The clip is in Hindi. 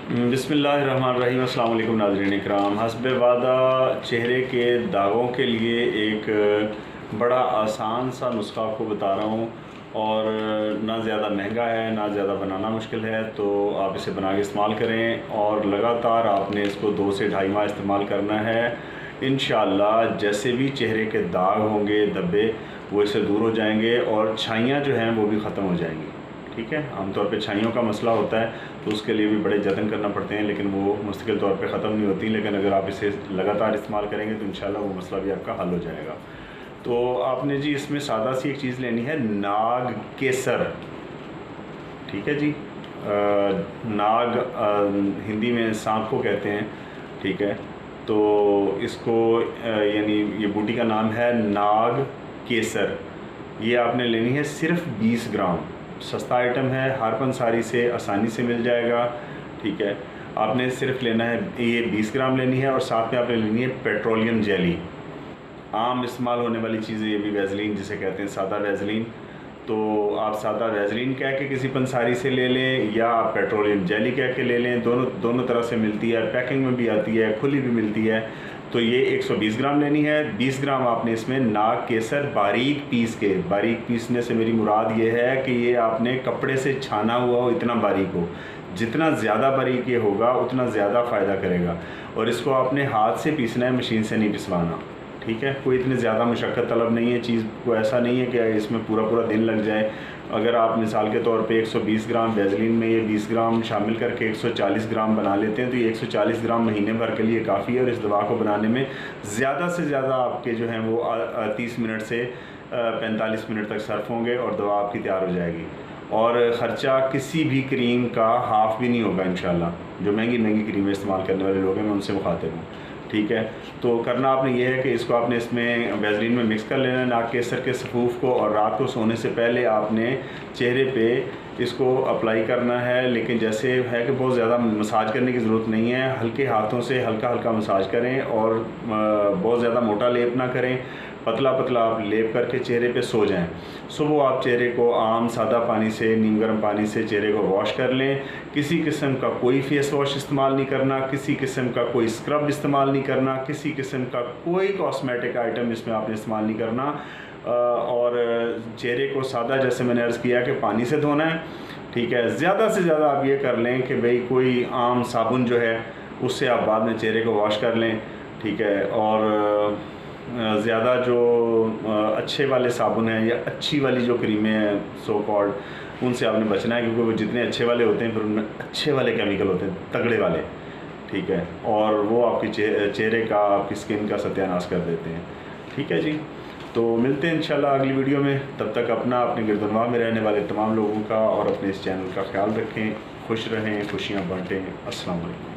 बिस्मिल्लाहिर्रहमानिर्रहीम। अस्सलाम वालेकुम नाज़रीन इकराम। हस्बे वादा चेहरे के दागों के लिए एक बड़ा आसान सा नुस्खा आपको बता रहा हूँ, और ना ज़्यादा महंगा है ना ज़्यादा बनाना मुश्किल है। तो आप इसे बना के इस्तेमाल करें और लगातार आपने इसको 2 से ढाई माह इस्तेमाल करना है। इंशाअल्लाह जैसे भी चेहरे के दाग होंगे, धब्बे, वो इससे दूर हो जाएंगे और छाइयाँ जो हैं वो भी ख़त्म हो जाएंगी। ठीक है, आमतौर पे छाइयों का मसला होता है तो उसके लिए भी बड़े जतन करना पड़ते हैं, लेकिन वो मुस्तकिल तौर पे ख़त्म नहीं होती। लेकिन अगर आप इसे लगातार इस्तेमाल करेंगे तो इंशाल्लाह वो मसला भी आपका हल हो जाएगा। तो आपने जी इसमें सादा सी एक चीज़ लेनी है, नाग केसर। ठीक है जी, नाग हिंदी में सांप को कहते हैं। ठीक है, तो इसको यानी ये बूटी का नाम है नाग केसर। ये आपने लेनी है सिर्फ 20 ग्राम। सस्ता आइटम है, हर पंसारी से आसानी से मिल जाएगा। ठीक है, आपने सिर्फ लेना है, ये 20 ग्राम लेनी है और साथ में आपने लेनी है पेट्रोलियम जेली। आम इस्तेमाल होने वाली चीज़ें, ये भी वैज़लीन जिसे कहते हैं, सादा वैज़लीन। तो आप सादा वैज़लीन कह के किसी पंसारी से ले लें या आप पेट्रोलियम जेली कह के ले लें। दोनों तरह से मिलती है, पैकिंग में भी आती है, खुली भी मिलती है। तो ये 120 ग्राम लेनी है। 20 ग्राम आपने इसमें नाग केसर बारीक पीस के, बारीक पीसने से मेरी मुराद ये है कि ये आपने कपड़े से छाना हुआ हो, इतना बारीक हो। जितना ज़्यादा बारीक ये होगा उतना ज़्यादा फ़ायदा करेगा। और इसको आपने हाथ से पीसना है, मशीन से नहीं पिसवाना। ठीक है, कोई इतनी ज़्यादा मुशक्क़त तलब नहीं है चीज़ को, ऐसा नहीं है कि इसमें पूरा दिन लग जाए। अगर आप मिसाल के तौर पे 120 ग्राम वैज़लीन में ये 20 ग्राम शामिल करके 140 ग्राम बना लेते हैं तो ये 140 ग्राम महीने भर के लिए काफ़ी है। और इस दवा को बनाने में ज़्यादा से ज़्यादा आपके जो हैं वो 30 मिनट से 45 मिनट तक सर्फ होंगे और दवा आपकी तैयार हो जाएगी। और ख़र्चा किसी भी क्रीम का हाफ़ भी नहीं होगा इंशाल्लाह। जो महंगी क्रीमें इस्तेमाल करने वाले लोग हैं मैं उनसे मुखातिब हूँ। ठीक है, तो करना आपने ये है कि इसको आपने इसमें वैज़लीन में मिक्स कर लेना है, नाग केसर के सफ़ूफ़ को, और रात को सोने से पहले आपने चेहरे पे इसको अप्लाई करना है। लेकिन जैसे है कि बहुत ज़्यादा मसाज करने की ज़रूरत नहीं है, हल्के हाथों से हल्का मसाज करें और बहुत ज़्यादा मोटा लेप ना करें। पतला आप लेप करके चेहरे पे सो जाएं। सुबह आप चेहरे को आम सादा पानी से, नीम गर्म पानी से चेहरे को वॉश कर लें। किसी किस्म का कोई फेस वॉश इस्तेमाल नहीं करना, किसी किस्म का कोई स्क्रब इस्तेमाल नहीं करना, किसी किस्म का कोई कॉस्मेटिक आइटम इसमें आपने इस्तेमाल नहीं करना। और चेहरे को सादा, जैसे मैंने अर्ज़ किया, कि पानी से धोना है। ठीक है, ज़्यादा से ज़्यादा आप ये कर लें कि भाई कोई आम साबुन जो है उससे आप बाद में चेहरे को वॉश कर लें। ठीक है, और ज़्यादा जो अच्छे वाले साबुन हैं या अच्छी वाली जो क्रीमें हैं सो कॉल्ड, उनसे आपने बचना है, क्योंकि वो जितने अच्छे वाले होते हैं फिर उनमें अच्छे वाले केमिकल होते हैं, तगड़े वाले। ठीक है, और वो आपकी चेहरे का, आपकी स्किन का सत्यानाश कर देते हैं। ठीक है जी, तो मिलते हैं इंशाल्लाह अगली वीडियो में। तब तक अपने गिरदनवा में रहने वाले तमाम लोगों का और अपने इस चैनल का ख्याल रखें। खुश रहें, खुशियाँ बाँटें। अस्सलाम वालेकुम।